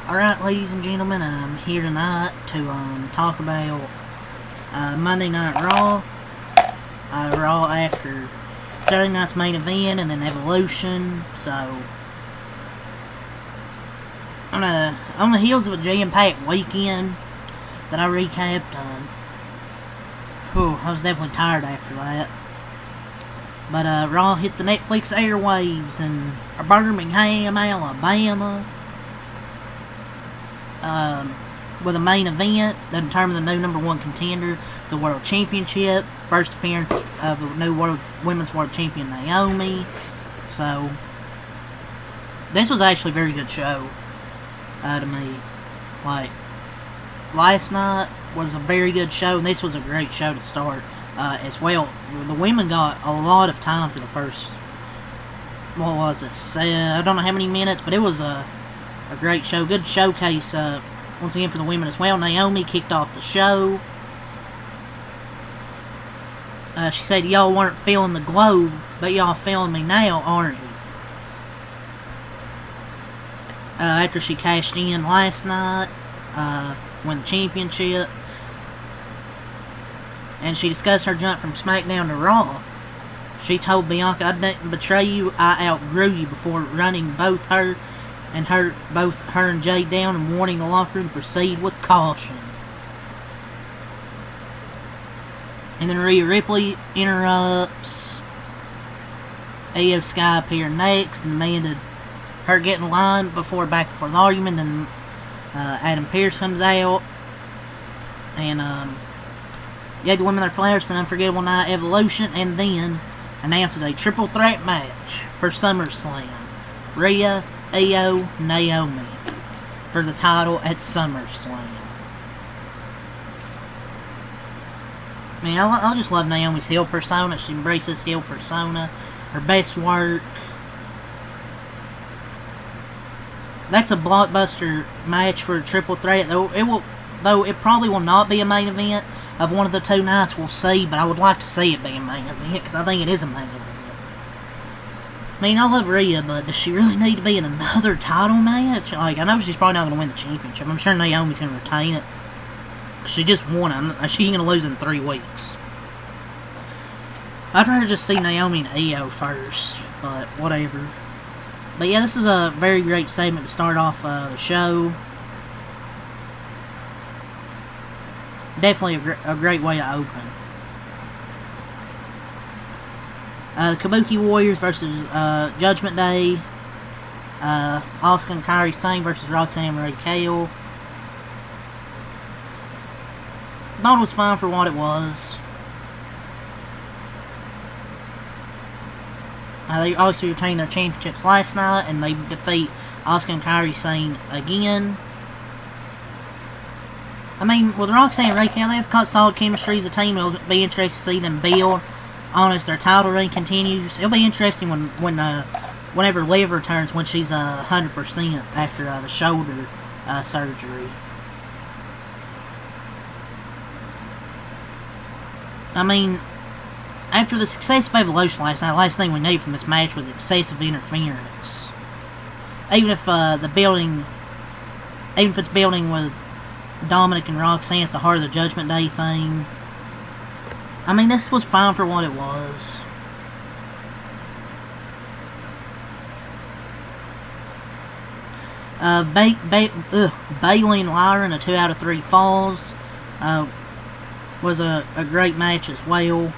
Alright, ladies and gentlemen, I'm here tonight to talk about Monday Night Raw. Raw after Saturday night's main event and then Evolution. So, on the heels of a jam-packed weekend that I recapped, I was definitely tired after that. But Raw hit the Netflix airwaves in Birmingham, Alabama. With a main event that determined the new number one contender for the World Championship. First appearance of the new Women's World Champion Naomi. So, this was actually a very good show to me. Like, last night was a very good show, and this was a great show to start as well. The women got a lot of time for the first, what was it, I don't know how many minutes, but it was a great show. Good showcase, once again, for the women as well. Naomi kicked off the show. She said, y'all weren't feeling the glow, but y'all feeling me now, aren't you? After she cashed in last night, won the championship. And she discussed her jump from SmackDown to Raw. She told Bianca, I didn't betray you, I outgrew you, before running both her and Jay down and warning the locker room to proceed with caution. And then Rhea Ripley interrupts. Io Sky appeared next and demanded her get in line before back and forth argument. Then Adam Pearce comes out and gave the women their flowers for an unforgettable night Evolution, and then announces a triple threat match for SummerSlam. Rhea, Io, Naomi for the title at SummerSlam. Man, I just love Naomi's heel persona. She embraces heel persona. Her best work. That's a blockbuster match for a triple threat. Though it probably will not be a main event of one of the two nights. We'll see, but I would like to see it be a main event because I think it is a main event. I mean, I love Rhea, but does she really need to be in another title match? Like, I know she's probably not going to win the championship. I'm sure Naomi's going to retain it. She just won it. She ain't going to lose in 3 weeks. I'd rather just see Naomi and Io first, but whatever. But yeah, this is a very great segment to start off the show. Definitely a great way to open. Kabuki Warriors versus Judgment Day. Asuka and Kairi Sane versus Roxanne Marie Kale. Thought it was fine for what it was. They obviously retained their championships last night, and they defeat Asuka and Kairi Sane again. I mean, with Roxanne and Ray Kale, they have got solid chemistry as a team. It'll be interesting to see them build on as their title reign continues. It'll be interesting whenever Liv returns, when she's 100% after the shoulder surgery. I mean, after the success of Evolution last night, the last thing we need from this match was excessive interference. Even if it's building with Dominic and Roxanne at the heart of the Judgment Day thing. I mean, this was fine for what it was. Bayley and Lyra in a 2 out of 3 falls was a great match as well.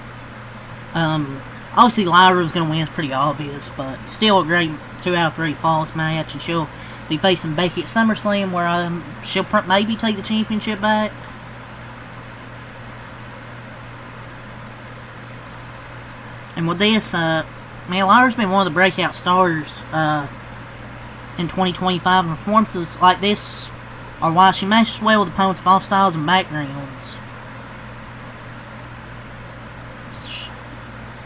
Obviously Lyra was going to win, it's pretty obvious, but still a great 2 out of 3 falls match, and she'll be facing Becky at SummerSlam, where she'll maybe take the championship back. And with this, man, Lyra's been one of the breakout stars in 2025, and performances like this are why she matches well with opponents of all styles and backgrounds.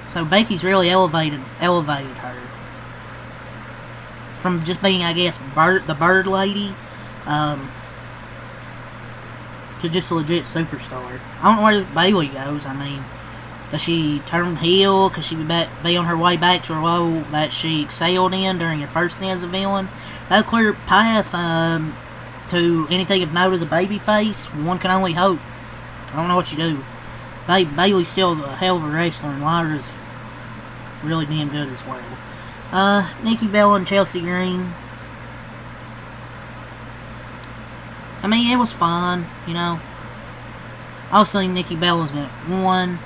So Becky's really elevated her from just being, I guess, the Bird Lady, to just a legit superstar. I don't know where Bayley goes. I mean, does she turn heel? Could she be on her way back to a role that she excelled in during her first stint as a villain? That clear path to anything of note as a babyface, one can only hope. I don't know what you do. Bayley's still a hell of a wrestler, and Lyra's really damn good as well. Nikki Bella and Chelsea Green. I mean, it was fun, you know. Obviously, Nikki Bella's won.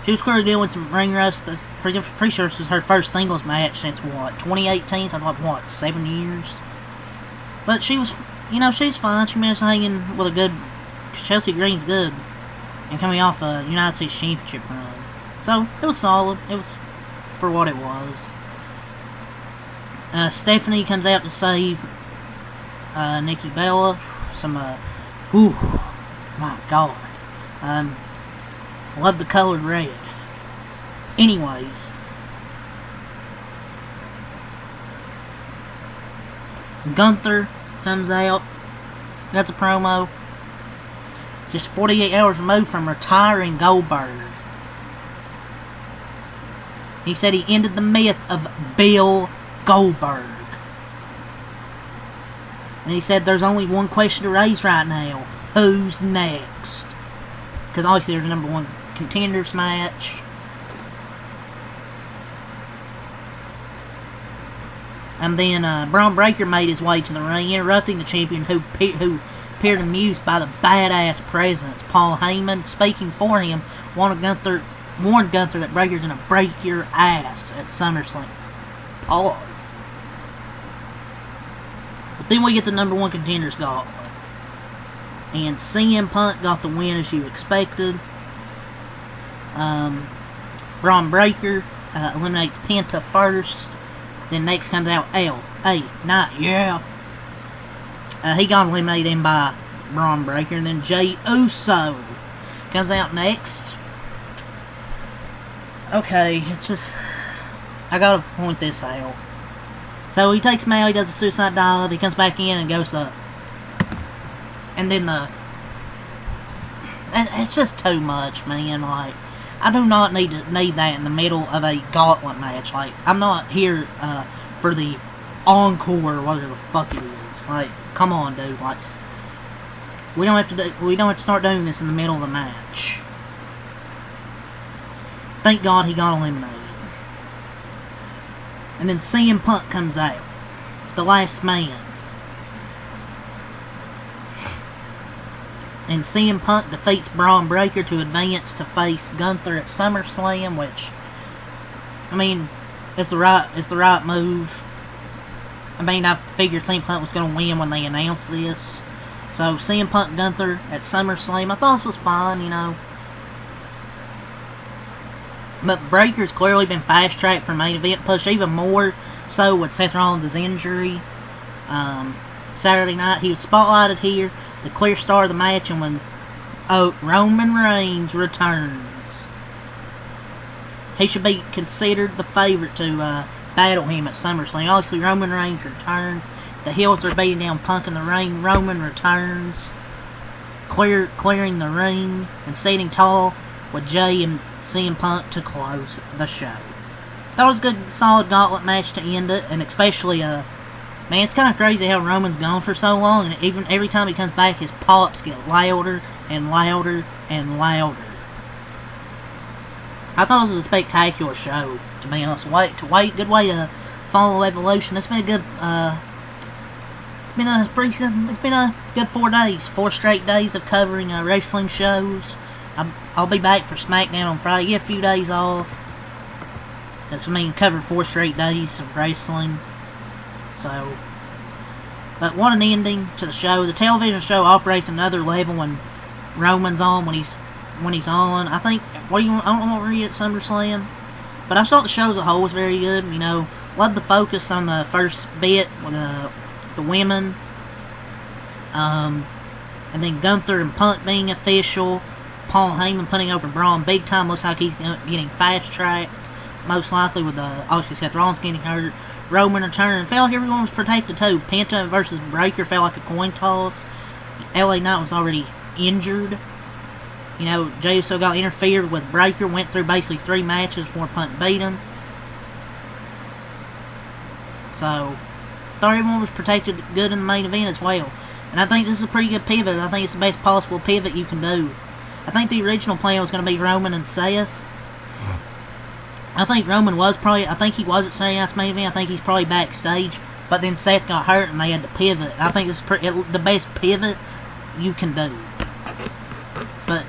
She was clearly doing some ring rust. Pretty sure this was her first singles match since, what, 2018? So, like, what, 7 years? But she was, you know, she's fine. She managed hanging with a good, because Chelsea Green's good. And coming off a United States Championship run. So, it was solid. It was for what it was. Stephanie comes out to save Nikki Bella. Whew, my God. Love the color red. Anyways. Gunther comes out. That's a promo. Just 48 hours removed from retiring Goldberg. He said he ended the myth of Bill Goldberg. And he said there's only one question to raise right now. Who's next? Because obviously there's a number one contenders match. And then Braun Breaker made his way to the ring, interrupting the champion who appeared amused by the badass presence. Paul Heyman, speaking for him, warned Gunther that Breaker's gonna break your ass at SummerSlam. Pause. But then we get the number one contenders gauntlet. And CM Punk got the win as you expected. Braun Breaker eliminates Penta first. Then next comes out L.A. Knight. Yeah. He got eliminated then by Braun Breaker. And then Jey Uso comes out next. Okay, it's just... I gotta point this out. So he takes him out, he does a suicide dive, he comes back in and goes up. And then it's just too much, man. Like, I do not need that in the middle of a gauntlet match. Like, I'm not here for the encore or whatever the fuck it is. Like, come on, dude. Like, we don't have to start doing this in the middle of the match. Thank God he got eliminated. And then CM Punk comes out, the last man. And CM Punk defeats Braun Breaker to advance to face Gunther at SummerSlam, which, I mean, it's the right move. I mean, I figured CM Punk was going to win when they announced this. So, CM Punk Gunther at SummerSlam, I thought this was fine, you know. But Breaker's clearly been fast-tracked for main event push, even more so with Seth Rollins' injury. Saturday night, he was spotlighted here, the clear star of the match, and when Roman Reigns returns, he should be considered the favorite to battle him at SummerSlam. Obviously, Roman Reigns returns. The heels are beating down Punk in the ring. Roman returns, clearing the ring and sitting tall with Jey and CM Punk to close the show. That was a good, solid gauntlet match to end it, and especially, man, it's kind of crazy how Roman's gone for so long, and even every time he comes back, his pops get louder and louder and louder. I thought it was a spectacular show, to be honest. Good way to follow Evolution. It's been a good, it's been a good 4 days, 4 straight days of covering wrestling shows. I'll be back for SmackDown on Friday. Get a few days off. Because, I mean, cover 4 straight days of wrestling. So, but what an ending to the show. The television show operates another level when Roman's on, when he's on. I think, I don't know what we're read at SummerSlam. But I thought the show as a whole was very good. You know, love the focus on the first bit with the women. And then Gunther and Punk being official. Paul Heyman putting over Braun big time. Looks like he's getting fast-tracked. Most likely with obviously Seth Rollins getting hurt. Roman returning. Felt like everyone was protected too. Penta versus Breaker felt like a coin toss. LA Knight was already injured. You know, Jey Uso got interfered with Breaker. Went through basically 3 matches before Punk beat him. So, thought everyone was protected good in the main event as well. And I think this is a pretty good pivot. I think it's the best possible pivot you can do. I think the original plan was going to be Roman and Seth. I think Roman was probably... I think he was at Saturday Night's Main Event. I think he's probably backstage. But then Seth got hurt and they had to pivot. I think this is the best pivot you can do. But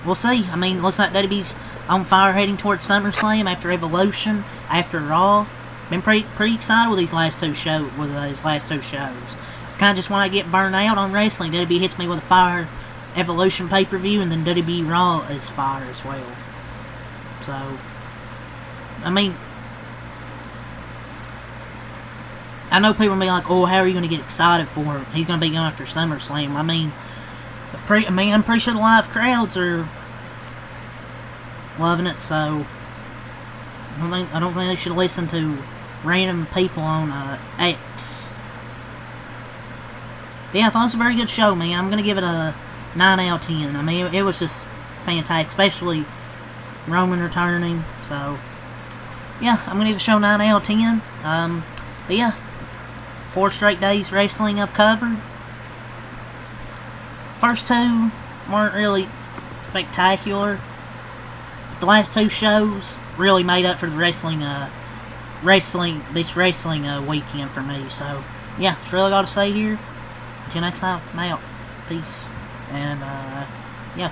we'll see. I mean, looks like WWE's on fire heading towards SummerSlam after Evolution, after Raw. Been pretty excited with these last two shows. It's kind of just when I get burned out on wrestling, WWE hits me with a fire Evolution pay-per-view, and then WWE Raw is fire as well. So, I mean, I know people will be like, "Oh, how are you going to get excited for him? He's going to be going after SummerSlam." I mean, I'm pretty sure the live crowds are loving it. So, I don't think they should listen to random people on X. But yeah, I thought it was a very good show, man. I'm going to give it a 9 out of 10. I mean, it was just fantastic, especially Roman returning. So, yeah, I'm going to give the show 9 out of 10. But yeah, 4 straight days wrestling I've covered. First 2 weren't really spectacular. The last 2 shows really made up for the wrestling weekend for me. So, yeah, that's really all to say here. Until next time, I'm out. Peace. And, yeah.